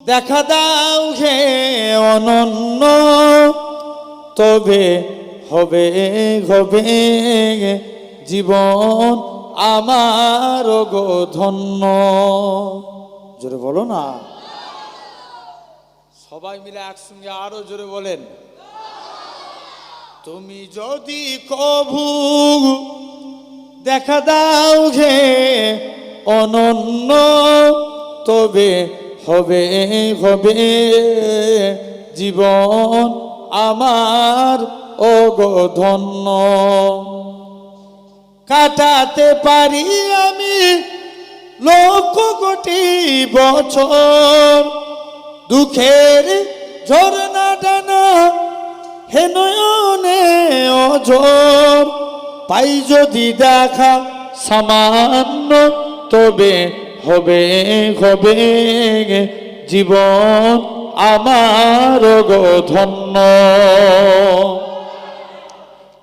দেখা দাও হে অনন্য, তবে হবে হবে জীবন আমার গো ধন্য। জোরে বলো না, সবাই মিলে একসঙ্গে আরো জোরে বলেন। তুমি যদি কভু দেখা দাও হে অনন্য, তবে হবে হবে জীবন আমার ওগো ধন্য। কাটাতে পারি আমি লক্ষ কোটি বছর, দুঃখের ঝরনা ডানা হে নয়নে অঝোর। পাই যদি দেখা সামান্য, তবে হবে হবে জীবন আমার গো ধন্য।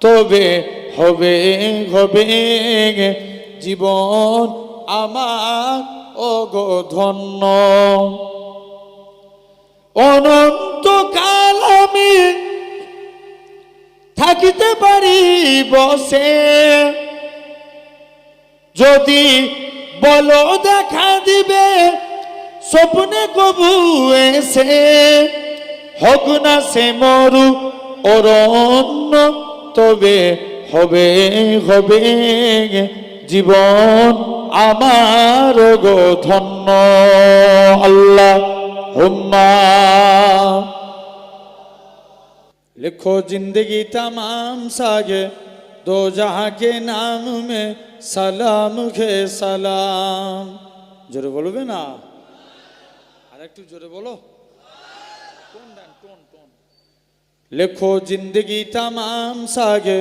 তবে হবে হবে জীবন আমার গো ধন্য। অনন্তকাল আমি থাকিতে পারি বসে, যদি বলো দেখা দিবে স্বপ্নে কবু এসে। হোক না সে মরু অরণ্য, তবে হবে হবে জীবন আমার গো ধন্য। আল্লাহ হুম্মা। लिखो जिंदगी तमाम सागे दो जहां के नाम में सलाम खे सलाम। जोरे बोलबे ना, आरेकटू जोरे बोलो। लिखो जिंदगी तमाम सागे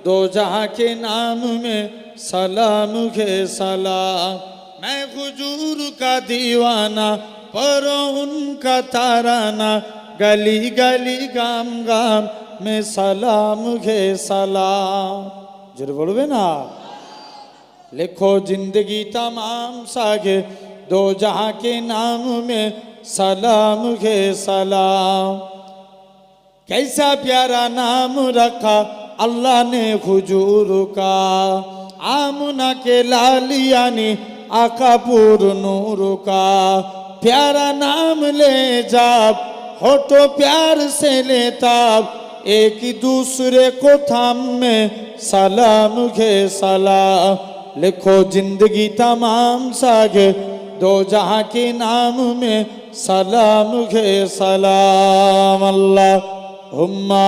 दो जहां के नाम में सलाम खे सलाम। मैं हुजूर का दीवाना पढ़ो उनका ताराना, गली गली गाम गाम में सलाम खे सलाम। जोरे बोलबे ना। लिखो जिंदगी तमाम सागे दो जहां के नाम में सलाम खे सलाम। कैसा प्यारा नाम रखा अल्लाह ने हुजूर का, आमना के लालियानी आका पुर नूर का। प्यारा नाम ले जाब होठो प्यार से लेताब, एक दूसरे को थाम में सलाम खे सलाम। लिखो जिंदगी तमाम सागे दो जहां के नाम में सलाम खे सलाम। अल्लाह हुम्मा।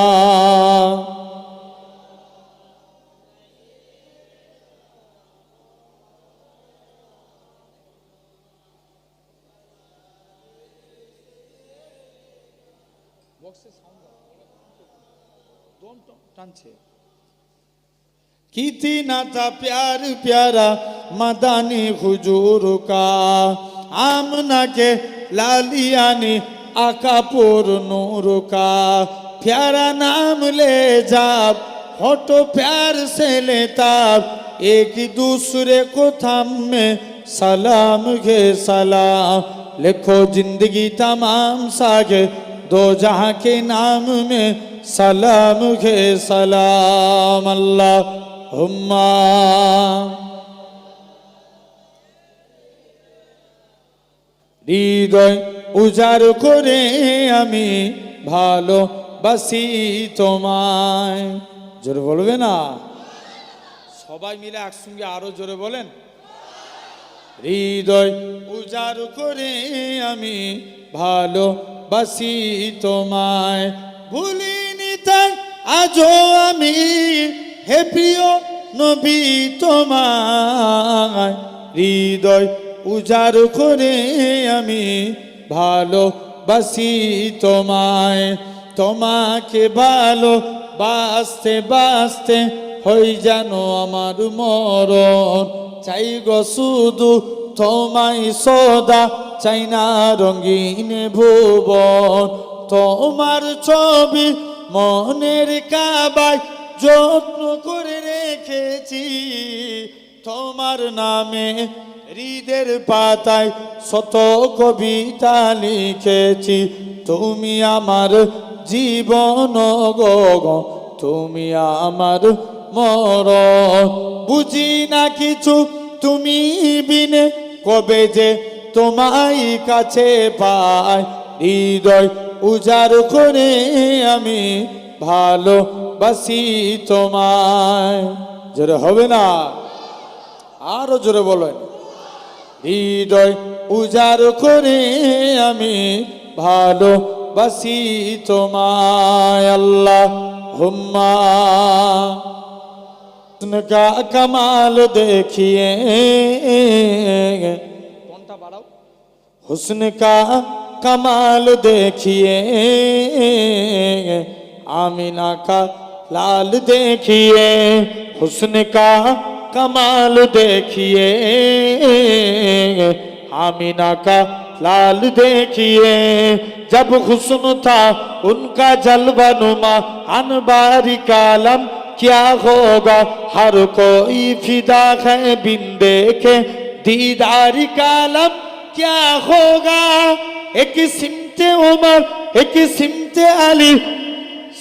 कितना था प्यार प्यारा मदानी हुजूर का, आमना के लालियानी आका पुर नूर का। प्यारा नाम ले जाब होठो प्यार से लेताब, एक दूसरे को थाम में सलाम खे सलाम। लिखो जिंदगी तमाम सागे दो जहां के नाम में सलाम खे सलाम। अल्लाह हुम्मा। হৃদয় উজাড় করে আমি ভালোবাসি তোমায়। জোরে বলবে না, সবাই মিলে একসঙ্গে আরো জোরে বলেন। হৃদয় উজাড় করে আমি ভালোবাসি তোমায়, ভুলিনি তাই আজও আমি হে প্রিয় নবী তোমায়। হৃদয় উজাড় করে আমি ভালোবাসি তোমায়, তোমাকে ভালোবাসতে বাসতে হই যেন আমার মরণ। চাই গো শুধু তোমায় সদা, চাই না রঙিন ভুবন। তোমার ছবি মনের কাবায় যত্ন করে রেখেছি, তোমার নামে হৃদের পাতায় শত কবিতা লিখেছি, তুমি আমার জীবন গো, তুমি আমার মরণ। বুঝি না কিছু তুমি বিনে, কবে যে তোমায় কাছে পাই, হৃদয় উজাড় করে আমি ভালোবাসি তোমায়। জোরে হবে না? আরো জোরে বলেন। হৃদয় উজাড় করে আমি ভালোবাসি তোমায়। আল্লাহ হুম্মা का कमाल देखिए, हुस्न का कमाल देखिए, आमिना का लाल देखिए, हुस्न का कमाल देखिए, आमिना का लाल देखिए। जब हुस्न था उनका जलवा नुमा, अनबारी कालम क्या होगा, हर कोई फिदा है बिन देखे दीदारी कालम क्या होगा। एक सिमते उमर एक सिमते अली,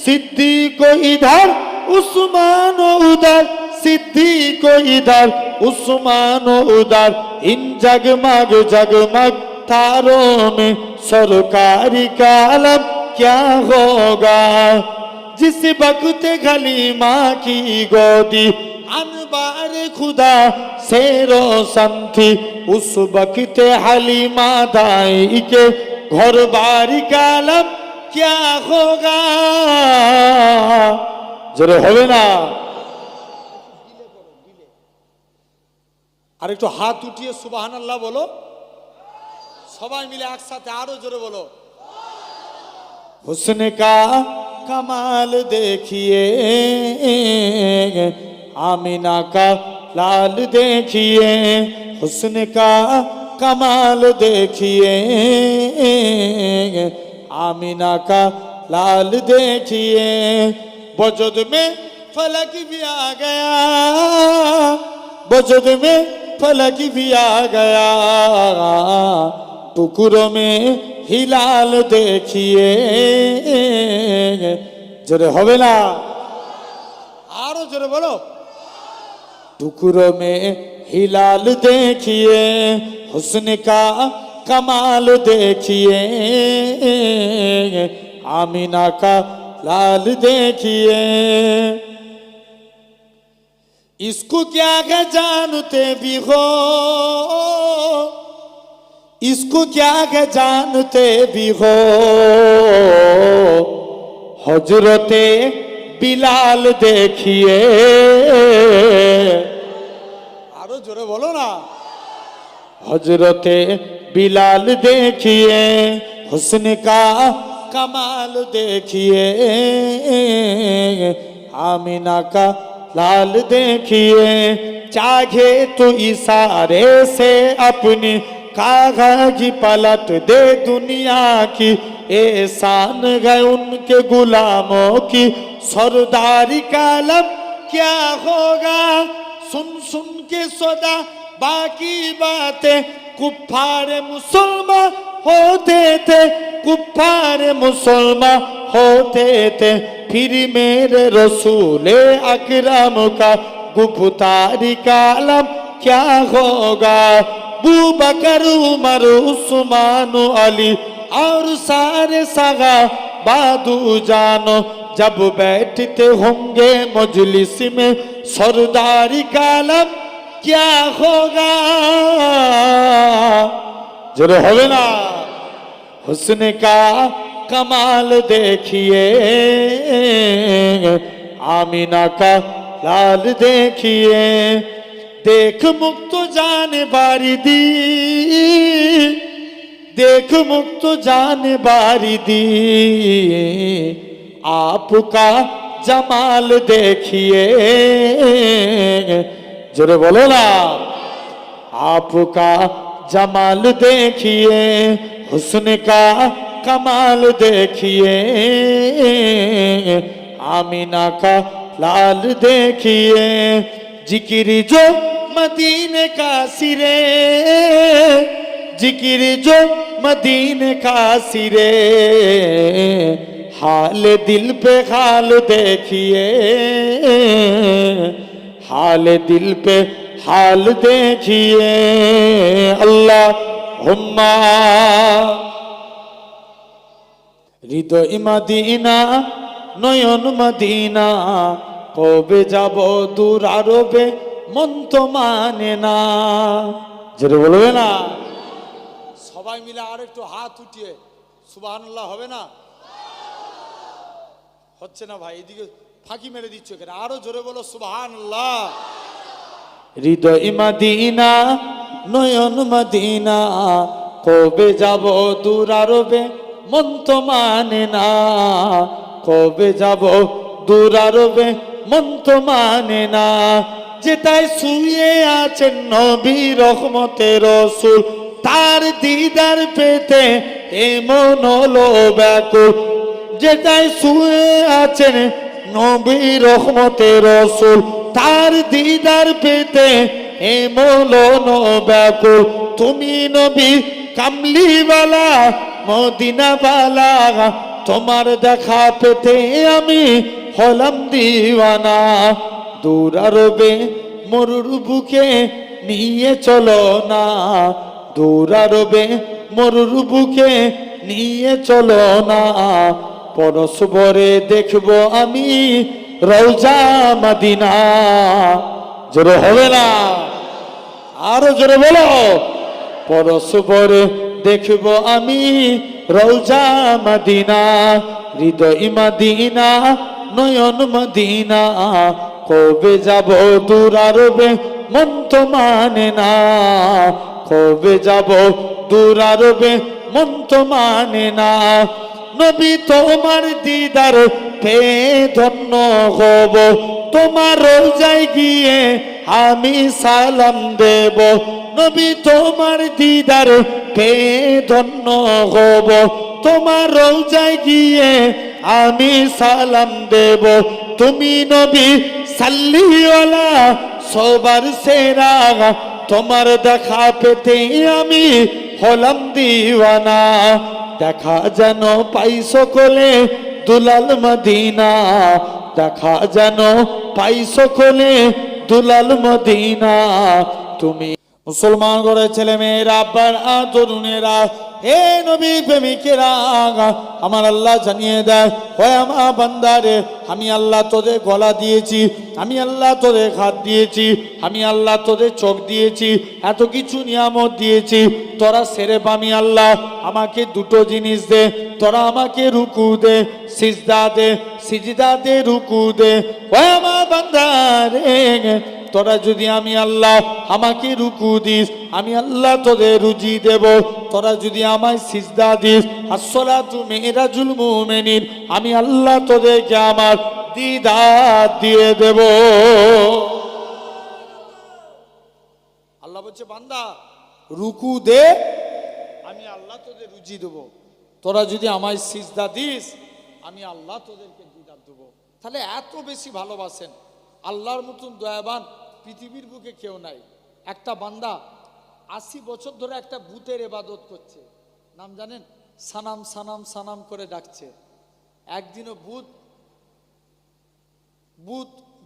सिद्दीक को इधर उस्मान उधर, सिद्दीक को इधर उस्मान उधर, इन जगमग जगमग तारों में सरकारी कालम क्या होगा। जिस वक्त गली माँ की गोदी अनबार खुदा से रोशन थी, उस वक्त हलीमा दाई के घर बारी कालम क्या होगा। জোরে হবে না? আর একটু হাত উঠিয়ে সুবহানাল্লাহ বলো সবাই মিলে একসাথে, আরো জোরে বলো। हुस्न का कमाल देखिए, आमिना का लाल देखिए, हुस्न का कमाल देखिए, आमिना का लाल देखिए। वजूद में फलक भी आ गया, वजूद में फलक भी आ गया, टुकड़ों में हिलाल देखिए। जोरे होवे ना? आरो जोरे बोलो। टुकड़ों में हिलाल देखिए, हुस्न का कमाल देखिए, आमिना का लाल देखिए। इसको क्या है जानते भी हो, इसको क्या है जानते भी हो, हजरते बिलाल देखिए। आरो जोरे बोलो ना। हजरते बिलाल देखिए, हुस्न का कमाल देखिए, आमिना का लाल देखिए। चाहे तो इशारे से अपनी कागज पलट दे दुनिया की, एहसान है उनके गुलामों की सरदारी कालम क्या होगा। सुन सुन के सदा बाकी बातें कुफ्फार मुसलमान होते थे, कुफ्फार मुसलमान होते थे, फिर मेरे रसूले अकरम का गुफ्तारी कालम क्या होगा। अबू बकर उमर उस्मान अली और सारे सहाबादू जानो, जब बैठते होंगे मजलिस में सरदारी कालम क्या होगा। जरूर होवे ना। हुस्न का कमाल देखिए, आमिना का लाल देखिए। देख मुक्त जान बारी दी, देख मुक्त जान बारी दी, आपका जमाल देखिए। जरूर बोलो ना। आपका जमाल देखिए, हुस्न का कमाल देखिए, आमिना का लाल देखिए। जिक्र जो मदीने का सिरे, जिक्र जो मदीने का सिरे, हाल दिल पे हाल देखिए, हाल दिल पे हाल देखिए। अल्लाहुम्मा হৃদয় মদিনা নয়ন মদিনা, কবে যাব দূর আরবে মন তো মানে না। যেটা বলবে না সবাই মিলে আর একটু হাত উঠিয়ে সুবহানাল্লাহ হবে না? হচ্ছে না ভাই, এদিকে ফাঁকি মেরে দিচ্ছ কেন? আরো জোরে বলো সুবহানাল্লাহ। হৃদয় মদিনা নয়ন মদিনা, কবে যাব দূর আরবে মন তো মানে না, কবে যাব দূর আরবে মন তো মানে না। যেটায় শুয়ে আছেন নবী রহমতের রাসূল, তার দিদার পেতে এমন হলো ব্যাকুল। যেটায় শুয়ে আছেন নবী রহমতের রাসূল, তার দিদার পেতে এমন হলো ব্যাকুল। তুমি নবী কামলিওয়ালা মদিনাওয়ালা, তোমার দেখা পেতে আমি হলাম দিওয়ানা। দূর আরবে মরুর বুকে নিয়ে চলো না, দূর আরবে মরুর বুকে নিয়ে চলো না। পরস্পরে দেখবো আমি রওজা মদিনা। জোরে হবে না? আরো জোরে বলো। পরস্পরে দেখবো আমি রওজা মদিনা, হৃদয় মদিনা নয়ন মদিনা, কবে যাব দূর আরবে মন তো মানে না, কবে যাব দূর আরবে মন তো মানে না। নবী তোমার দিদার পেয়ে ধন্য হব, তোমার রওজায় গিয়ে আমি সালাম দেব। নবী তোমার দিদার পেয়ে ধন্য হব, তোমার রওজায় গিয়ে আমি সালাম দেব। তুমি নবী সাল্লিওয়ালা সবার সেরা, তোমার দেখা পেতে আমি হলাম দিওয়ানা। দেখা যেন পাই সকলে দুলাল মদিনা, দেখা যেন পাই সকলে দুলাল মদিনা। তুমি মুসলমান ঘরের ছেলে মেয়েরা, আব্বার তরুণেরা, হে নবী প্রেমিকেরা, আমার আল্লাহ জানিয়ে দেয়, হয় আমার বান্দারে, আমি আল্লাহ তোদের গলা দিয়েছি, আমি আল্লাহ তোদের হাত দিয়েছি, আমি আল্লাহ তোদের চোখ দিয়েছি, এত কিছু নিয়ামত দিয়েছি, তোরা সেরে আমি আল্লাহ আমাকে দুটো জিনিস দে, তোরা আমাকে রুকু দে, সিজদা দে, সিজদা দে, রুকু দে। হয় আমার বান্দারে, তোরা যদি আমি আল্লাহ আমাকে রুকু দিস, আমি আল্লাহ তোদের রুজি দেব। তোরা যদি আমায় সিজদা দিস, আসসালাতু মিরাজুল মুমিনিন, আমি আল্লাহ তোদেরকে আমার দিদার দিয়ে দেব। আল্লাহ বলছে বান্দা রুকু দে, আমি আল্লাহ তোদের রুজি দেব। তোরা যদি আমায় সিজদা দিস, আমি আল্লাহ তোদেরকে দিদার দেব। তাহলে এত বেশি ভালোবাসেন আল্লাহর মতন দয়াবান পৃথিবীর বুকে কেউ নাই। একটা বান্দা 80 বছর ধরে একটা ভূতের ইবাদত করছে, নাম জানেন? সানাম সানাম সানাম করে ডাকছে। একদিনও ভূত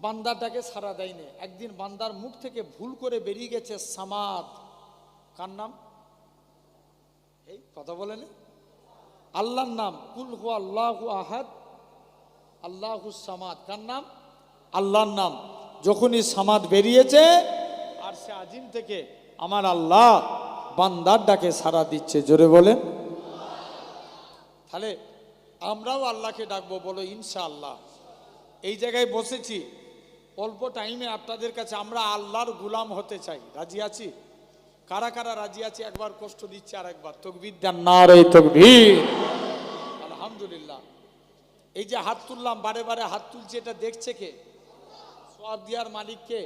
বান্দাটাকে সাড়া দেয়নি। একদিন বান্দার মুখ থেকে ভুল করে বেরিয়ে গেছে সামাদ। কার নাম? এই কথা বলেন, আল্লাহর নাম। কুল হু আল্লাহু আহাদ আল্লাহুস সামাদ। কার নাম? আল্লাহর নাম। যখনই সামাদ বেরিয়েছে, আর সে আজিম থেকে আমার আল্লাহ বান্দার ডাকে সাড়া দিচ্ছে। জোরে বলেন। তাহলে আমরাও আল্লাহকে ডাকবো, বলো ইনশাআল্লাহ। এই জায়গায় বসেছি অল্প টাইমে আপনাদের কাছে আমরা আল্লাহর গোলাম হতে চাই। রাজি আছি? কারা কারা রাজি আছে? একবার কষ্ট দিচ্ছে, আর একবার তাকবীর দেন, নারে তাকবীর। আলহামদুলিল্লাহ। এই যে হাত তুললাম, বারে বারে হাত তুলছি, এটা দেখছে কে? সওয়াব দিয়ার মালিককে।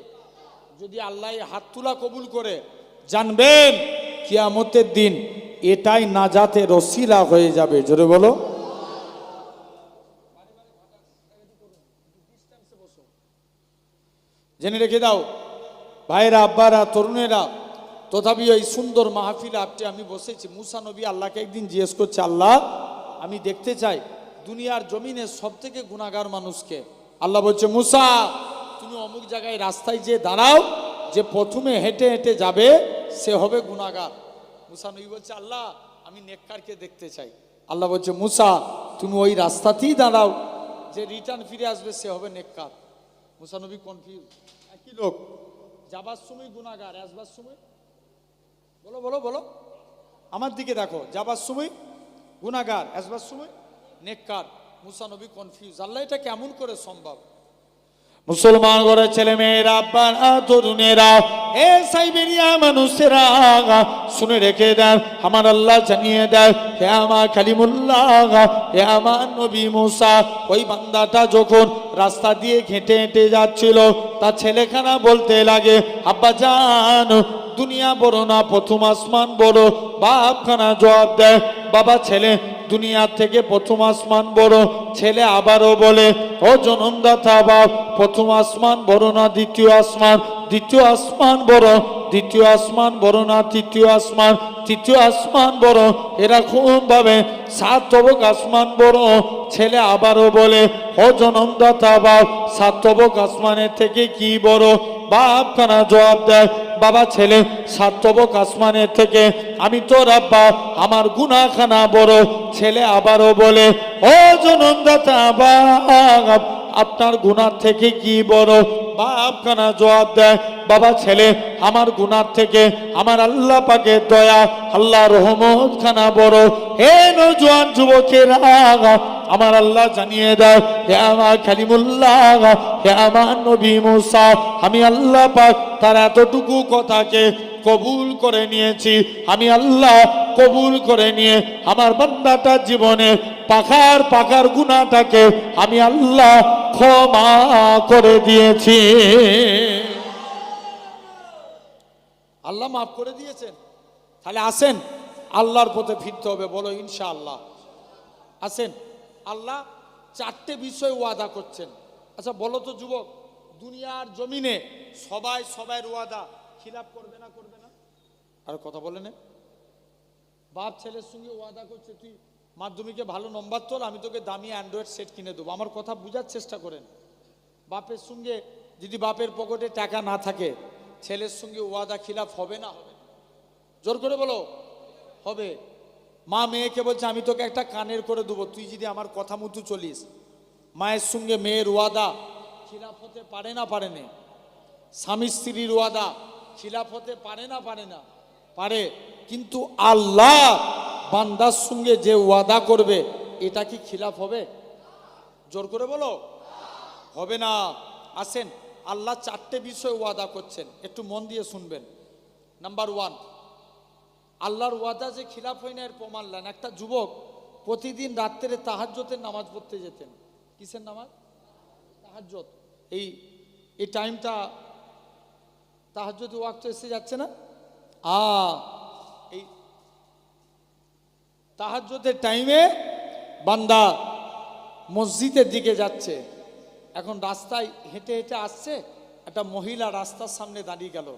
যদি আল্লাহ হাত তোলা কবুল করে, জানবেন কিয়ামতের দিন এটাই নাজাতের ওসিলা হয়ে যাবে। জোরে বলো। জেনে রেখে দাও, ভাইরা, আব্বারা, তরুণেরা, তথাপি এই সুন্দর মাহফিলে আমি বসেছি। মুসা নবী আল্লাহকে একদিন জিজ্ঞেস করছে, আল্লাহ আমি দেখতে চাই দুনিয়ার জমিনে সব থেকে গুনাহগার মানুষকে। আল্লাহ বলছে, মুসা তুমি অমুক জায়গায় রাস্তায় যে দাঁড়াও, যে প্রথমে হেঁটে হেঁটে যাবে সে হবে গুনাহগার। মুসা নবী বলছে, আল্লাহ আমি নেককারকে দেখতে চাই। আল্লাহ বলছে, মুসা তুমি ওই রাস্তাতেই দাঁড়াও, যে রিটার্ন ফিরে আসবে সে হবে নেককার। মুসা নবী কনফিউজ, একই লোক, যাবার সময় গুনাহগার, আসবার সময় বলো বলো বলো, আমার দিকে দেখো, যাবার সময় গুনাহগার, আসবার সময় নেককার। মুসা নবী কনফিউজ, আল্লাহ এটা কেমন করে সম্ভব? মুসলমান ঘরের ছেলে মেয়েরা, আব্বারা, তরুণেরা, এ সাইবেরিয়া মানুষেরা শুনে রেখে দেন, আমার আল্লাহ জানিয়ে দেয়, হে আমার কালিমুল্লাহ, হে আমার নবী মুসা, ওই বান্দাটা যখন রাস্তা দিয়ে হেঁটে হেঁটে যাচ্ছিল, তার ছেলেখানা বলতে লাগে, আব্বা জান দুনিয়া বড় না প্রথম আসমান বড়। বাপখানা জবাব দেয়, বাবা ছেলে দুনিয়ার থেকে প্রথম আসমান বড়। ছেলে আবারও বলে, ও জনমদাতা বাপ, প্রথম আসমান বড় না দ্বিতীয় আসমান? দ্বিতীয় আসমান বড়। দ্বিতীয় আসমান বড় না তৃতীয় আসমান? তৃতীয় আসমান বড়। এরকম ভাবে 7 তবক আসমান বড়। ছেলে আবারও বলে, ও জনমদাতা বাপ, 7 তবক আসমানের থেকে কি বড়? বাপখানা জবাব দেয়, বাবা ছেলে 7 তবক আসমানের থেকে আমি তো আব্বা, আমার গুনাহখানা বড়। ছেলে আবারও বলে, ও জনমদাতা বাপ, আপনার গুনার থেকে কি বড়? বাপখানা জবাব দেয়, বাবা ছেলে আমার গুনার থেকে আমার আল্লাহ পাকের দয়া, আল্লাহ রহমত খানা বড়। হে নওজোয়ান যুবকেরা, আমার আল্লাহ জানিয়ে দেয়, হে আমার কালিমুল্লাহ, হে আমার নবী মুসা, আমি আল্লাহ পাক তার এতটুকু কথাকে কবুল করে নিয়েছি। আমি আল্লাহ কবুল করে নিয়ে আমার বান্দাটার জীবনে পাখার পাখার গুনাহটাকে আমি আল্লাহ ক্ষমা করে দিয়েছি। আল্লাহ মাফ করে দিয়েছেন। তাহলে আসেন আল্লাহর পথে ফিরতে হবে, বলো ইনশাআল্লাহ। আসেন, আল্লাহ 4টে বিষয় ওয়াদা করছেন। আচ্ছা বলো তো যুবক, দুনিয়ার জমিনে সবাই সবার ওয়াদা খিলাফ করবে না করবে না? আর কথা বলে না, বাপ ছেলের সঙ্গে ওয়াদা করছে, তুই মাধ্যমিকে ভালো নম্বর তোল, আমি তোকে দামি অ্যান্ড্রয়েড সেট কিনে দেবো। আমার কথা বোঝার চেষ্টা করেন। বাপের সঙ্গে যদি বাপের পকেটে টাকা না থাকে, ছেলের সঙ্গে ওয়াদা খিলাফ হবে না? হবে? জোর করে বলো, হবে। মা মেয়েকে বলছে, আমি তোকে একটা কানের করে দেবো, তুই যদি আমার কথা মতো চলিস। মায়ের সঙ্গে মেয়ের ওয়াদা খিলাফ হতে পারে না পারে না? স্বামী স্ত্রীর ওয়াদা খিলাফ হতে পারে না পারে না? পারে। কিন্তু আল্লাহ বান্দার সঙ্গে যে ওয়াদা করবে, এটা কি খিলাফ হবে? জোর করে বলো, হবে না। আসেন, আল্লাহ 4টে বিষয় ওয়াদা করছেন, একটু মন দিয়ে শুনবেন। নাম্বার 1, আল্লাহর ওয়াদা যে খিলাফ হয় না এর প্রমাণ নেন। একটা যুবক প্রতিদিন রাত্রে তাহাজ্জুদের নামাজ পড়তে যেতেন। কিসের নামাজ? তাহাজ্জুদ। এই টাইমটা তাহাজ্জুদের ওয়াক্ত এসে যাচ্ছে না? এই তাহাজ্জুদের টাইমে বান্দা মসজিদের দিকে যাচ্ছে। এখন রাস্তায় হেঁটে হেঁটে আসছে, একটা মহিলা রাস্তার সামনে দাঁড়িয়ে গেল।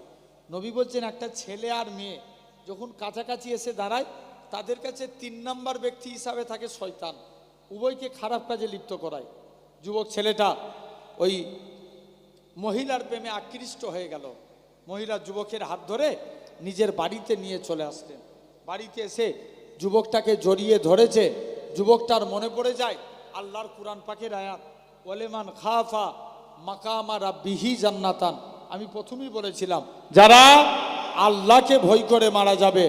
নবী বলছেন, একটা ছেলে আর মেয়ে যখন কাছাকাছি এসে দাঁড়ায়, তাদের কাছে 3 নাম্বার ব্যক্তি হিসাবে থাকে শয়তান। উভয়কে খারাপ কাজে লিপ্ত করায়। যুবক ছেলেটা ওই মহিলার প্রেমে আকৃষ্ট হয়ে গেল। মহিলা যুবকের হাত ধরে নিজের বাড়িতে নিয়ে চলে আসলেন। বাড়িতে এসে যুবকটাকে জড়িয়ে ধরেছে। যুবকটার মনে পড়ে যায় আল্লাহর কুরআন পাকের আয়াত, ওয়ালিমান খাফা মাকামা রাব্বিহি জান্নাতান। আমি প্রথমেই বলেছিলাম, যারা আল্লাহকে ভয় করে মারা যাবে,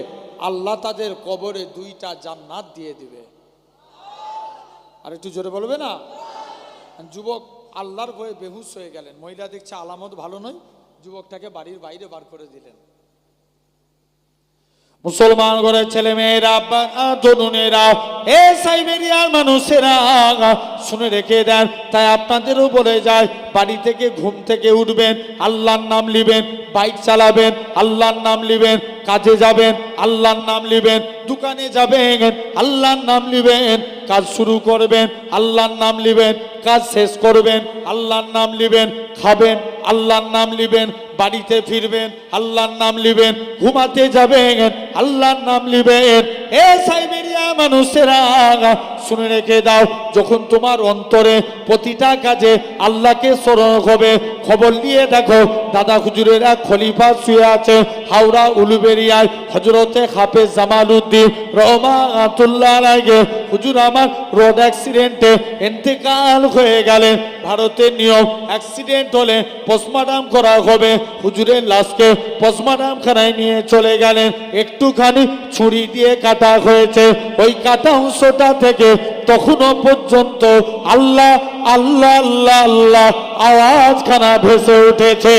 আল্লাহ তাদের কবরে 2টা জান্নাত দিয়ে দিবে। আর একটু জোরে বলবে না? যুবক আল্লাহর ভয়ে বেহুশ হয়ে গেলেন। মহিলা দেখছে আলামত ভালো নয়, যুবকটাকে বাড়ির বাইরে বার করে দিলেন। মুসলমান ঘরের ছেলে মেয়েরা, তরুণেরা, এ সাইবেরিয়ার মানুষেরা শুনে রেখে দেন। তাই আপনাদেরও বলে যায়, বাড়ি থেকে ঘুম থেকে উঠবেন, আল্লাহর নাম লিবেন। বাইক চালাবেন, আল্লাহর নাম লিবেন। কাজে যাবেন, আল্লাহর নাম লিবেন। দোকানে যাবেন, আল্লাহর নাম লিবেন। কাজ শুরু করবেন, আল্লাহর নাম লিবেন। কাজ শেষ করবেন, আল্লাহর নাম লিবেন। খাবেন, আল্লাহর নাম লিবেন। বাড়িতে ফিরবেন আল্লাহর নাম নিবেন, ঘুমাতে যাবেন আল্লাহর নাম নিবেন। এ সাইবেরিয়া মানুষেরা শুনে রেখে দাও, যখন তোমার অন্তরে প্রতিটা কাজে আল্লাহকে স্মরণ হবে, খবর নিয়ে দেখো দাদা হুজুরের এক খলিফা শুয়ে আছে হাওড়া উলুবেরিয়ায়, হযরতে হাফেজ জামালউদ্দিন রহমাতুল্লাহ আলাইহি। হুজুর আমার রোড অ্যাক্সিডেন্টে ইন্তেকাল হয়ে গেলেন। ভারতের নিয়ম, অ্যাক্সিডেন্ট হলে পোস্টমর্টম করা হবে। হুজুরের লাশকে পোস্টমর্টম খানায় নিয়ে চলে গেলেন, একটুখানি ছুরি দিয়ে কাটা হয়েছে। ওই কাটা অংশটা থেকে তখনও পর্যন্ত আল্লাহ আল্লাহ আল্লাহ আল্লাহ আওয়াজখানা ভেসে উঠেছে।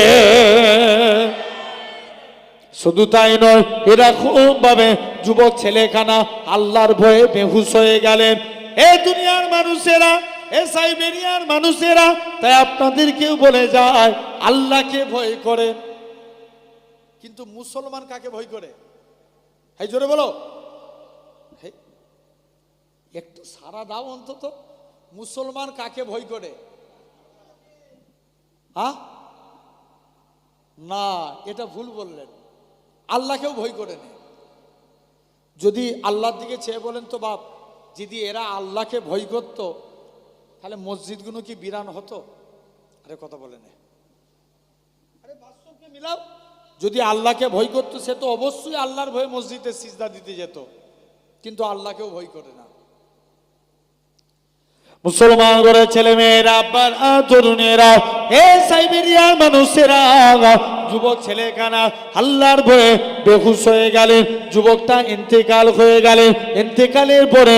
শুধু তাই নয়, এরকম ভাবে যুবক ছেলেখানা আল্লাহর ভয়ে বেহুশ হয়ে গেলেন। এ দুনিয়ার মানুষেরা, এ সাইবেরিয়ার মানুষেরা, তাই আপনাদেরকেও বলে যায় আল্লাহকে ভয় করে। কিন্তু মুসলমান কাকে ভয় করে? এই জোরে বলো, একটু সারা দাও অন্তত। মুসলমান কাকে ভয় করে? না, এটা ভুল বললেন। আল্লাহকেও ভয় করে নেই। যদি আল্লাহর দিকে চেয়ে বলেন তো বাপ, যদি এরা আল্লাহকে ভয় করত তাহলে মসজিদগুলো কি বিরান হতো? আরে কথা বলে নে, আরে বাস্তবকে মিলাও। যদি আল্লাহকে ভয় করতো সে তো অবশ্যই আল্লাহর ভয়ে মসজিদে সিজদা দিতে যেত, কিন্তু আল্লাহকেও ভয় করে না। মুসলমান ঘরের ছেলে মেয়েরা, আব্বার তরুণেরা, এ সাইবেরিয়ার মানুষেরা, যুবক ছেলেখানা আল্লাহর ভয়ে বেহুশ হয়ে গেলেন। যুবকটা ইন্তেকাল হয়ে গেলেন। ইন্তেকালের পরে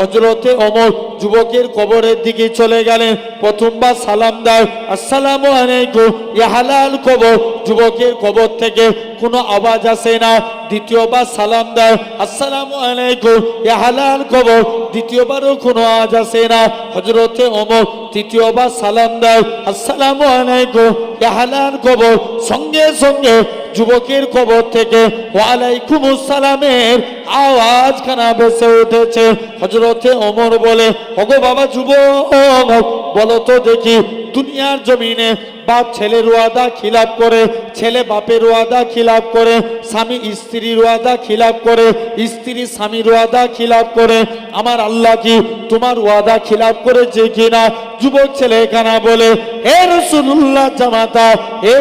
হযরতে ওমর যুবকের কবরের দিকে চলে গেলেন। প্রথমবার সালাম দেয়, আসসালামু আলাইকুম ইয়া হালাল কবর। যুবকের কবর থেকে কোনো আওয়াজ আসে না। দ্বিতীয়বার সালাম দেয়, আসসালামু আলাইকুম ইয়া হালাল কবর। দ্বিতীয়বারও কোনো আওয়াজ আসে না। হযরতে ওমর তৃতীয়বার সালাম দেয়, আসসালামু আলাইকুম ইয়া হালাল কবর। সঙ্গে সঙ্গে যুবকের কবর থেকে ওয়ালাইকুম আসসালামের আওয়াজখানা ভেসে উঠেছে। হযরতে ওমর বলে, ওগো বাবা যুবক, বলো তো দেখি, দুনিয়ার জমিনে বাপ ছেলের ওয়াদা খিলাফ করে, ছেলে বাপের ওয়াদা খিলাফ করে, স্বামী স্ত্রীর ওয়াদা খিলাফ করে, স্ত্রী স্বামীর ওয়াদা খিলাফ করে, আমার আল্লাহ কি তোমার ওয়াদা খিলাফ করেছে কিনা? যুবক ছেলে এখানে বলে, হে রাসূলুল্লাহ জামাতা, হে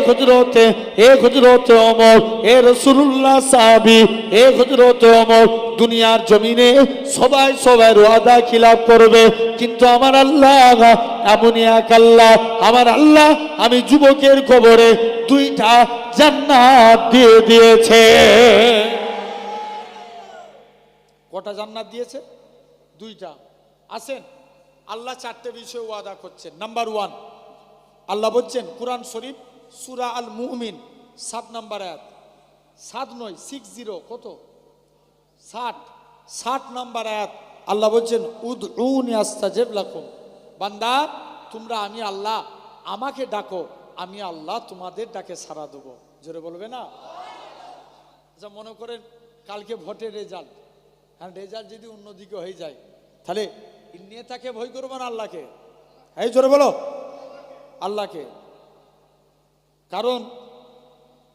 হযরতে ওমর, হে রাসূলুল্লাহ সাহাবী, হে হযরতে ওমর, দুনিয়ার জমিনে সবাই সবার ওয়াদা খিলাফ করবে, কিন্তু আমার আল্লাহ এমনই এক আল্লাহ, আমার আল্লাহ আমি যুবকের কবরে 2টা জান্নাত দিয়ে দিয়েছে। কটা জান্নাত দিয়েছে? 2টা। আসেন, আল্লাহ 4টে বিষয় ওয়াদা করছেন। নাম্বার 1, আল্লাহ বলছেন কুরআন শরীফ সূরা আল মুমিন 7 নম্বর আয়াত, 7 নয় 60, কত 60 নম্বর আয়াত, আল্লাহ বলছেন উদউনি আস্তাজিব লাকুম। বান্দা তোমরা আমি আল্লাহ, আমাকে ডাকো, আমি আল্লাহ তোমাদের ডাকে সাড়া দেবো। জোরে বলবে না? আচ্ছা, মনে করেন কালকে ভোটের রেজাল্ট, হ্যাঁ, রেজাল্ট যদি অন্যদিকে হয়ে যায় তাহলে নেতাকে ভয় করবো না আল্লাহকে? এই জোরে বলো, আল্লাহকে। কারণ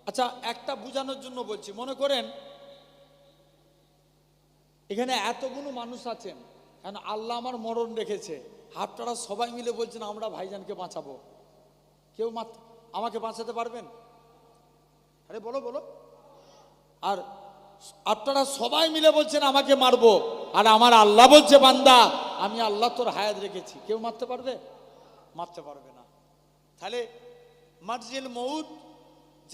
আচ্ছা, একটা বুঝানোর জন্য বলছি, মনে করেন এখানে এতগুলো মানুষ আছেন, কারণ আল্লাহ আমার মরণ রেখেছে, আপনারা সবাই মিলে বলছেন আমরা ভাইজানকে বাঁচাবো, কেউ আমাকে বাঁচাতে পারবেন? আরে বলো বলো। আর আপনারা সবাই মিলে বলছেন আমাকে মারবো, আর আমার আল্লাহ বলছে বান্দা আমি আল্লাহ তোর হায়াত রেখেছি, কেউ মারতে পারবে? মারতে পারবে না। তাহলে মারজিল মউত,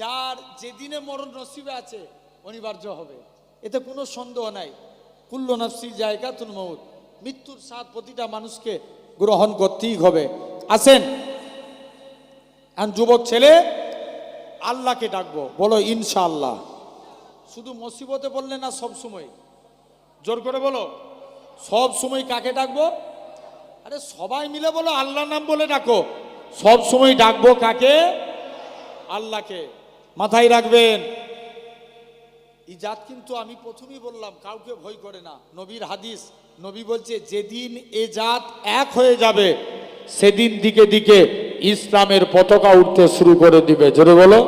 যার যেদিনে মরণ নসিবে আছে অনিবার্য হবে, এতে কোনো সন্দেহ নাই। কুল্লু নাফসি জায়গাতুল মউত, মৃত্যুর স্বাদ প্রতিটা মানুষকে গ্রহণ করতেই হবে। আসেন, যুবক ছেলে আল্লাহকে ডাকবো, বলো ইনশাআল্লাহ। শুধু মুসিবতে বললে না, সব সময় জোর করে বলো, সব সময় কাকে ডাকবো? আরে সবাই মিলে বলো, আল্লাহর নাম বলে ডাকো। সব সময় ডাকবো কাকে? আল্লাহকে। মাথায় রাখবেন, এই জাত কিন্তু আমি প্রথমেই বললাম কাউকে ভয় করে না। নবীর হাদিস, নবী বলছে যেদিন এ জাত এক হয়ে যাবে সেদিন দিকে দিকে ইসলামের পতাকা উঠতে শুরু করে দিবে। জোরে বলো,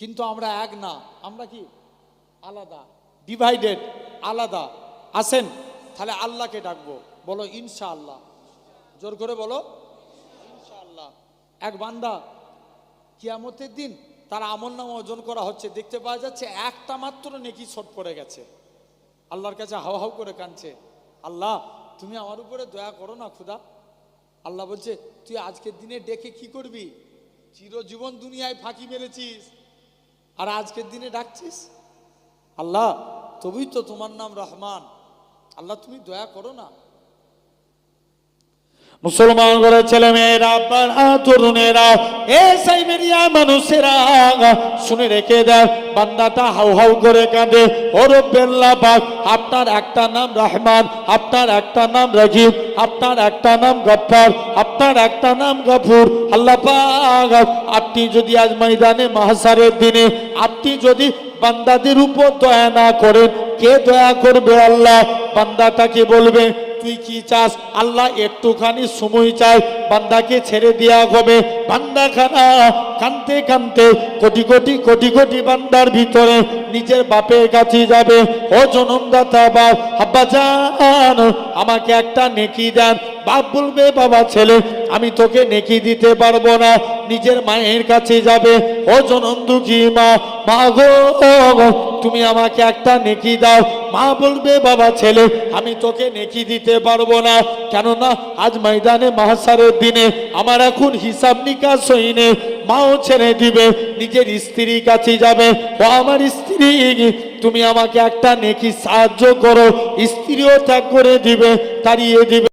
কিন্তু আমরা এক না, আমরা কি আলাদা, ডিভাইডেড, আলাদা। আসেন তাহলে আল্লাহকে ডাকবো, বলো ইনশাআল্লাহ, জোর করে বলো ইনশাআল্লাহ। এক বান্দা কিয়ামতের দিন তার আমলনামা ওজন করা হচ্ছে, দেখতে পাওয়া যাচ্ছে একটা মাত্র নেকি শর্ট পড়ে গেছে। আল্লাহর কাছে হাউ হাউ করে কাঁদছে, আল্লাহ তুমি আমার উপরে দয়া করো না খুদা। আল্লাহ বলছে তুই আজকের দিনে ডেকে কি করবি? চিরজীবন দুনিয়ায় ফাঁকি মেরেছিস আর আজকের দিনে ডাকছিস। আল্লাহ তবেই তো তোমার নাম রহমান, আল্লাহ তুমি দয়া করো না। মুসলমান ঘরের ছেলে মেয়েরা, তরুণেরা, এ সাইবেরিয়া মানুষেরা শুনে রেখে দেয়, বান্দাটা হাউ হাউ করে কাঁদে, ও রব্বুল্লাহ পাক, আপনার একটা নাম রহমান, আপনার একটা নাম রহিম, আপনার একটা নাম গফফার, আপনার একটা নাম গফুর। আল্লাহ পাক আপনি যদি আজ ময়দানে মাহশারের দিনে আপনি যদি বান্দাদের উপর দয়া না করেন, কে দয়া করবে? আল্লাহ বান্দাটাকে বলবে তুই কি চাস? আল্লাহ একটুখানি সময় চাই, বান্দাকে ছেড়ে দেওয়া হবে। বান্দাখানা কানতে কানতে কোটি কোটি কোটি কোটি বান্দার ভিতরে নিজের বাপের কাছে যাবে, ও জনমদাতা বাপ, আব্বা জান আমাকে একটা নেকি দেন। বাপ বলবে বাবা ছেলে আমি তোকে নেকি দিতে পারবো না। নিজের মায়ের কাছে যাবে, ও জনম দুঃখী মা, মা গো তুমি আমাকে একটা নেকি দাও। মা বলবে বাবা ছেলে আমি তোকে নেকি দিতে পারবো না, কেননা আজ ময়দানে মাহশারের দিনে আমার এখন হিসাব নিকাশ হয়নি। মাও ছেড়ে দিবে, নিজের স্ত্রীর কাছে যাবে, ও আমার স্ত্রী তুমি আমাকে একটা নেকি সাহায্য করো। স্ত্রীও ত্যাগ করে দিবে, তাড়িয়ে দিবে,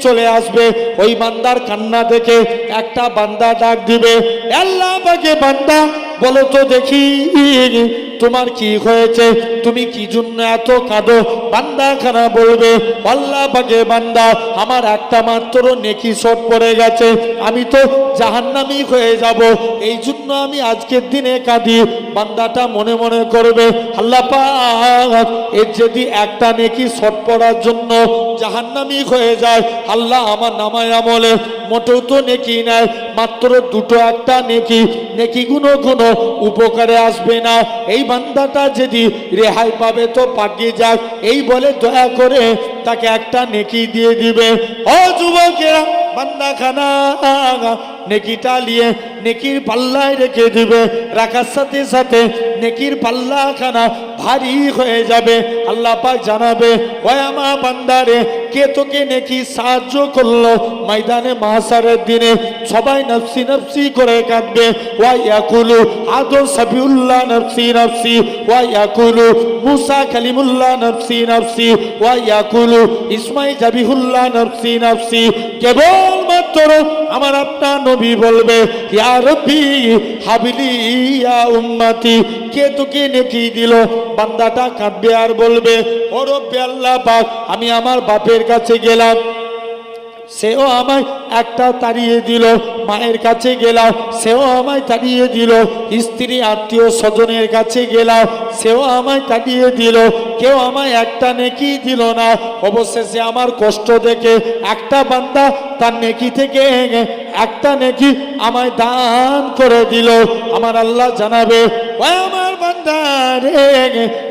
চলে আসবে। ওই বান্দার কান্না দেখে একটা বান্দা ডাক দিবে, আল্লাহ পাকে বান্দা বলো তো দেখি তোমার কি হয়েছে, তুমি কি জন্য এত কাঁদো? বান্দা খানা বলবে আল্লাহ পাকে বান্দা আমার একটা মাত্র নেকি শর্ট পড়ে গেছে, আমি তো জাহান্নামী হয়ে যাব, এই জন্য আমি আজকের দিনে কাঁদি। বান্দাটা মনে মনে করবে আল্লাহ পাক এর যদি একটা নেকি শর্ট পড়ার জন্য জাহান্নামী হয়ে যায়, আল্লাহ আমার নামায় আমলে মোটেও তো নেকি নাই, মাত্র দুটো একটা নেকি, নেকি গুনো গুনো উপকারে আসবে না। এই বান্দাটা যদি রেহাই পাবে তো পাকিয়ে যাক, এই বলে দয়া করে তাকে একটা নেকি দিয়ে দিবে। ও যুবকেরা, বান্দাখানা নেকিটা নিয়ে নেকির পাল্লায় রেখে দিবে, রাখার সাথে সাথে নেকির পাল্লাখানা ভারী হয়ে যাবে। আল্লাহ পাক জানাবে ও আমার বান্দারে কে তোকে নেকি সাহায্য করলো? ময়দানে মাহশারের দিনে সবাই নফসি নফসি করে কাঁদবে। ওয়া ইয়াকুলু আদম সাবিউল্লাহ নফসি নফসি, ওয়া ইয়াকুলু মুসা কালিমুল্লাহ নফসি নফসি, ওয়া ইয়াকুলু ইসমাঈল জাবিহুল্লাহ নফসি নফসি। কেবল মাত্র আমার আপনার নবী বলবে ইয়া রব্বি হাবিলি ইয়া উম্মতি, কে তোকে নেকি দিল? বান্দাটা কাঁদবে আর বলবে ও রব্বি আল্লাহ পাক আমি আমার বাপের কাছে গেলাম, সেও আমায় একটা তাড়িয়ে দিল, মায়ের কাছে গেলাম সেও আমায় তাড়িয়ে দিল, স্ত্রী আত্মীয় স্বজনের কাছে গেলাম সেও আমায় তাড়িয়ে দিল, কেউ আমায় একটা নেকি দিল না। অবশেষে আমার কষ্ট দেখে একটা বান্দা তার নেকি থেকে একটা নেকি আমায় দান করে দিল। আমার আল্লাহ জানাবে ও আমার বান্দা রে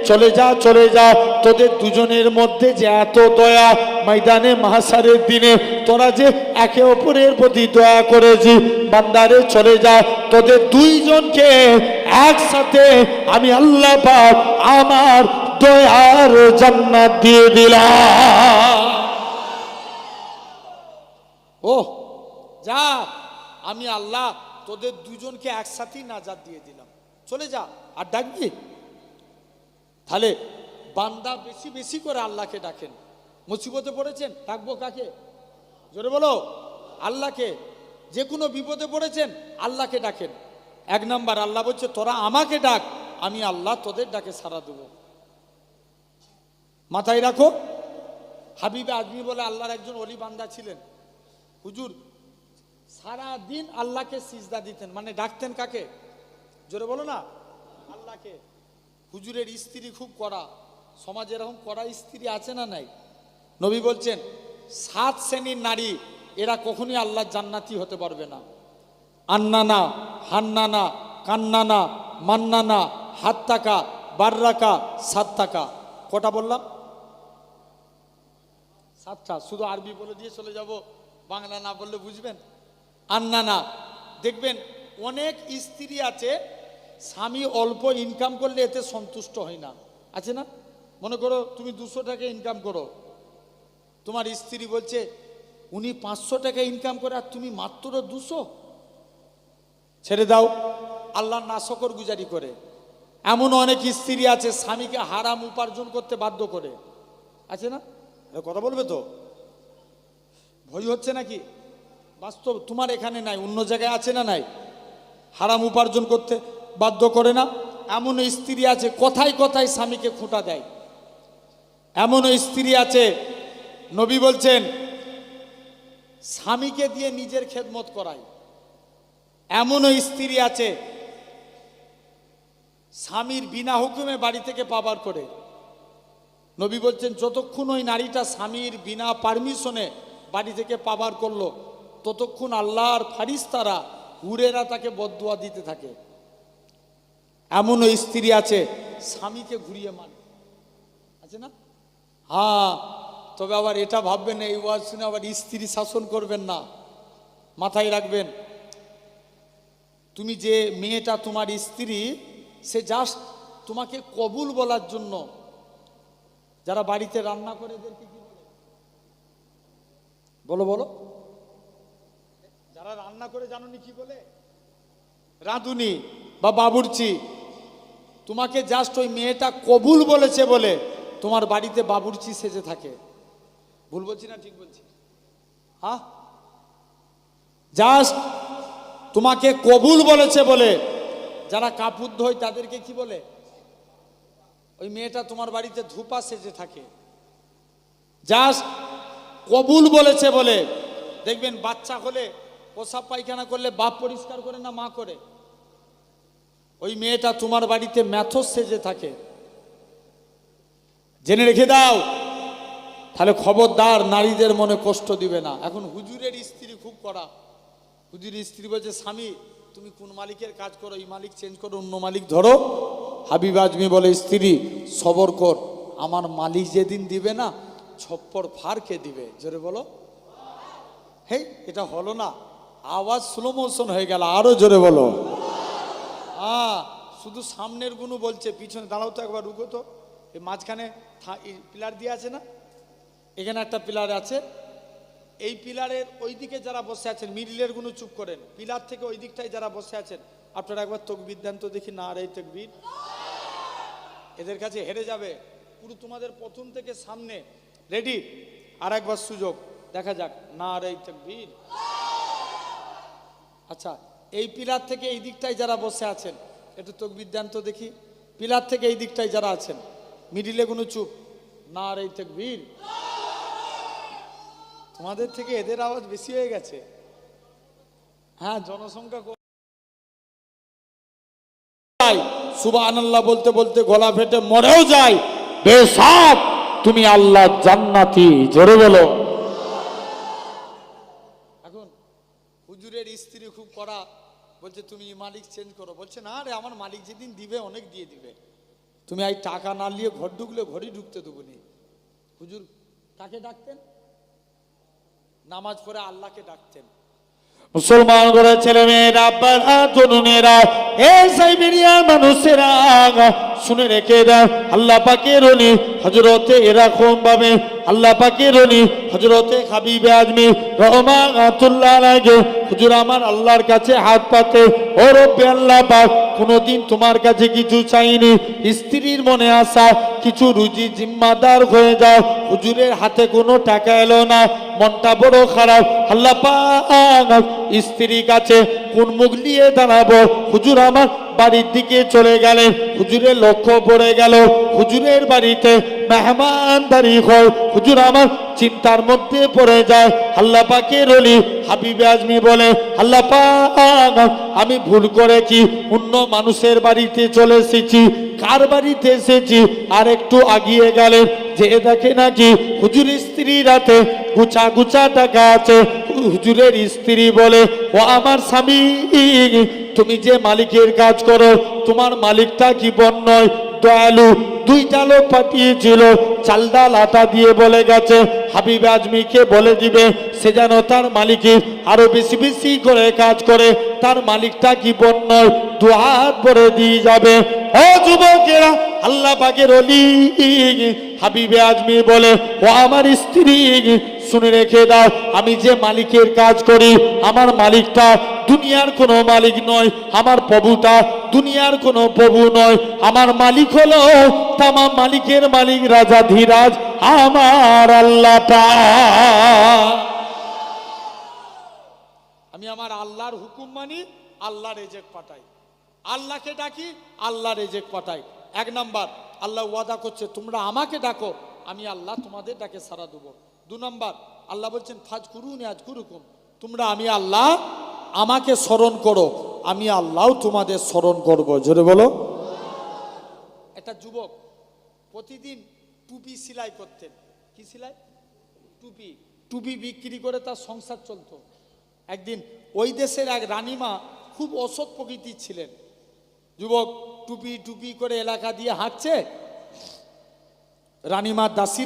চলে যা চলে যা, তোদের দুজনের মধ্যে যে এত দয়া, ময়দানে মাহশারের দিনে তোরা যে একে অপরের প্রতি দয়া করেছি, বান্দারে চলে যা, তোদের দুইজনকে একসাথে আমি আল্লাহ পাক আমার দয়ার জান্নাত দিয়ে দিলাম। ও যা, আমি আল্লাহ তোদের দুজনকে একসাথেই নাজাত দিয়ে দিলাম, চলে যা। আর ডাকবি? তাহলে বান্দা বেশি বেশি করে আল্লাহকে ডাকেন। মুসিবতে পড়েছেন, ডাকবো কাকে? জোরে বলো আল্লাহকে। যে কোনো বিপদে পড়েছেন আল্লাহকে ডাকেন। এক নাম্বার আল্লাহ বলছে তোরা আমাকে ডাক, আমি আল্লাহ তোদের ডাকে সাড়া দেবো। মাথায় রাখো, হাবিব আজমি বলে আল্লাহর একজন ওলি বান্দা ছিলেন। হুজুর সারা দিন আল্লাহকে সিজদা দিতেন, মানে ডাকতেন কাকে? জোরে বলো না, আল্লাহকে। হুজুরের স্ত্রী খুব কড়া, সমাজে এরকম কড়া স্ত্রী আছে না নাই? নবী বলছেন 7 শ্রেণীর নারী, এরা কখনোই আল্লাহর জান্নাতি হতে পারবে না। আন্নানা, হান্নানা, কান্নানা, মান্নানা, হাত্তাকা, বাররাকা, সাত্তাকা। কটা বললাম? 7টা। শুধু আরবি বলে দিয়ে চলে যাব, বাংলা না বললে বুঝবেন। আন্নানা, দেখবেন অনেক স্ত্রী আছে স্বামী অল্প ইনকাম করলে এতে সন্তুষ্ট হয় না, আছে না? মনে করো তুমি 200 টাকা ইনকাম করো, তোমার স্ত্রী বলছে উনি 500 টাকা ইনকাম করে আর তুমি মাত্র 200, ছেড়ে দাও, আল্লাহর নাশকর গুজারি করে। এমন অনেক স্ত্রী আছে স্বামীকে হারাম উপার্জন করতে বাধ্য করে, আছে না? কথা বলবে তো, ভয় হচ্ছে নাকি? বাস্তব, তোমার এখানে নাই, অন্য জায়গায় আছে না নাই? হারাম উপার্জন করতে বাধ্য করে না? এমন স্ত্রী আছে কথায় কথায় স্বামীকে খুঁটা দেয়। এমন স্ত্রী আছে নবী বলছেন স্বামীকে দিয়ে নিজের খেদমত করায়। এমন স্ত্রী আছে স্বামীর বিনা হুকুমে বাড়ি থেকে পাবার করে। নবী বলছেন যতক্ষণ ওই নারীটা স্বামীর বিনা পারমিশনে বাড়ি থেকে পাবার করলো, ততক্ষণ আল্লাহর ফারিস্তারা হুরেরা তাকে বদদুয়া দিতে থাকে। এমন স্ত্রী আছে স্বামীকে ঘুরিয়ে মানে, আছে না? হ্যাঁ, তবে আবার এটা ভাববেন এই ওয়াজ শুনে আবার স্ত্রী শাসন করবেন না, মাথায় রাখবেন। তুমি যে মেয়েটা তোমার স্ত্রী, সে জাস্ট তোমাকে কবুল বলার জন্য, যারা বাড়িতে রান্না করে এদেরকে কি বলে? বলো বলো, যারা রান্না করে জানোনি কি বলে? রাঁধুনি বা বাবুর্চি। তোমাকে জাস্ট ওই মেয়েটা কবুল বলেছে বলে তোমার বাড়িতে বাবুর্চি সেজে থাকে। ভুল বলছি না ঠিক বলছি? হ্যাঁ, জাস্ট তোমাকে কবুল বলেছে বলে যারা কাপড় ধোয় তাদেরকে কি বলে? ওই মেয়েটা তোমার বাড়িতে ধূপা সেজে থাকে। জাস্ট কবুল বলেছে বলে, দেখবেন বাচ্চা হলে প্রসাব পায়খানা করলে বাপ পরিষ্কার করে না মা করে? ওই মেয়েটা তোমার বাড়িতে ম্যাথস সেজে থাকে। জেনে রেখে দাও, তাহলে খবরদার নারীদের মনে কষ্ট দিবে না। এখন হুজুরের স্ত্রী খুব কড়া। হুজুরের স্ত্রী বলছে স্বামী তুমি কোন মালিকের কাজ করো, এই মালিক চেঞ্জ করো, অন্য মালিক ধরো। হাবিব আজমি বলে স্ত্রী সবর কর, আমার মালিক যেদিন দিবে না ছপ্পর ফার কে দিবে? জোরে বলো। হেই, এটা হলো না, আওয়াজ স্লো মোশন হয়ে গেল, আরো জোরে বলো। হ্যাঁ, শুধু সামনের গুলো বলছে, পিছনে দাঁড়াও তো একবার, রুকো তো। এই মাঝখানে পিলার দিয়ে আছে না, এখানে একটা পিলার আছে, এই পিলারের ওই দিকে যারা বসে আছেন, মিডিলের গুলো চুপ করেন, পিলার থেকে ওই দিকটায় যারা বসে আছেন আপনারা একবার তকবীর দেন তো দেখি। না রে তকবীর, এদের কাছে হেরে যাবে পুরো। তোমাদের প্রথম থেকে সামনে রেডি, আর একবার সুযোগ, দেখা যাক। না রে তকবীর। আচ্ছা, এই পিলার থেকে এই দিকটায় যারা বসে আছেন একটু তকবীর দেন তো দেখি। পিলার থেকে এই দিকটায় যারা আছেন, মিডিলে কোনো চুপ, না রে তকবীর। তোমাদের থেকে এদের আওয়াজ বেশি হয়ে গেছে। হ্যাঁ, জনসংখ্যা সুবহানাল্লাহ বলতে বলতে গলা ফেটে মরেও যায়, বেশক তুমি আল্লাহ জান্নাতি। জোরে বলো। এখন হুজুরের স্ত্রী খুব কড়া, বলছে তুমি মালিক চেঞ্জ করো। বলছে না রে, আমার মালিক যেদিন দিবে অনেক দিয়ে দিবে, তুমি এই টাকা না নিয়ে ঘর ঢুকলে ঘরই ঢুকতে দেবো নি। হুজুর কাকে ডাকতেন? নামাজ পড়ে আল্লাহকে ডাকতেন। মুসলমান করে ছেলে মেয়েরা, আব্বারা, তরুণেরা, এই সাইবেরিয়ার মানুষেরা শুনে রেখে দাও, আল্লাহ পাকের ওলি হযরতে এরকম ভাবে আল্লাহ পাকের ওলি হযরতে হাবিবে আজমি রহমাতুল্লাহ আলাইহি হুজুর আমার আল্লাহর কাছে হাত পাতে, ও রব্বে আল্লাহ পাক কোনোদিন তোমার কাছে কিছু চাইনি, স্ত্রীর মনে আসা কিছু রুজি জিম্মাদার হয়ে যাও, হুজুরের হাতে কোনো টাকা এলো না, মনটা বড় খারাপ, আল্লাহ পাক স্ত্রীর কাছে কোন মুখ নিয়ে দাঁড়াবো? হুজুর আমার বাড়ির দিকে চলে গেলেন, হুজুরের লক্ষ্য পড়ে গেল হুজুরের বাড়িতে মেহমানদারি হয়, হুজুর আমার চিন্তার মধ্যে পড়ে যায়। আল্লাহ পাকের ওলি হাবিবে আজমি বলে, আল্লাহ পাক আমি ভুল করেছি, অন্য মানুষের বাড়িতে চলে এসেছি, কার বাড়িতে এসেছি? আর একটু আগিয়ে গেলেন, যে দেখে নাকি হুজুর স্ত্রী রাতে গুছা গুছা টাকা আছে। হুজুরের স্ত্রী বলে, ও আমার স্বামী, তুমি যে মালিকের কাজ করো, তোমার মালিকটা কি বন নয়, দয়ালু? দুইটা লোক পাঠিয়েছিল, চাল ডাল আটা দিয়ে বলে গেছে হাবিব আজমিকে বলে দিবে সে যেন তার মালিকের আরো বেশি বেশি করে কাজ করে, তার মালিকটা কি বন নয়, দু হাত ভরে দিয়ে যাবে। ও যুবকেরা, আল্লাহ পাকের ওলি হাবিবে আজমি বলে, ও আমার স্ত্রী, শুনে রেখে দাও, আমি যে মালিকের কাজ করি, আমার মালিকটা দুনিয়ার কোনো মালিক নয়, আমার প্রভুটা দুনিয়ার কোনো প্রভু নয়, আমার মালিক হলো তামাম মালিকের মালিক, রাজা ধীরাজ আমার আল্লাহ পাক। আমি আমার আল্লাহর হুকুম মানি, আল্লাহ রেজেক পাঠাই, আল্লাহকে ডাকি, আল্লাহ রেজেক পাঠাই। এক নাম্বার, আল্লাহ ওয়াদা করছে তোমরা আমাকে ডাকো, আমি আল্লাহ তোমাদের ডাকে সাড়া দেবো। দু নাম্বার, আল্লাহ বলছেন ফাজ করুন আজ কুরুকুম, তোমরা আমি আল্লাহ আমাকে স্মরণ করো, আমি আল্লাহ তোমাদের স্মরণ করব। জোরে বলো। একটা যুবক প্রতিদিন টুপি সেলাই করতেন। কি সেলাই? টুপি। টুপি বিক্রি করে তার সংসার চলতো। একদিন ওই দেশের এক রানীমা খুব অসৎ প্রকৃতির ছিলেন। যুবক টুপি টুপি করে এলাকা দিয়ে হাঁটছে, রানীমার দাসী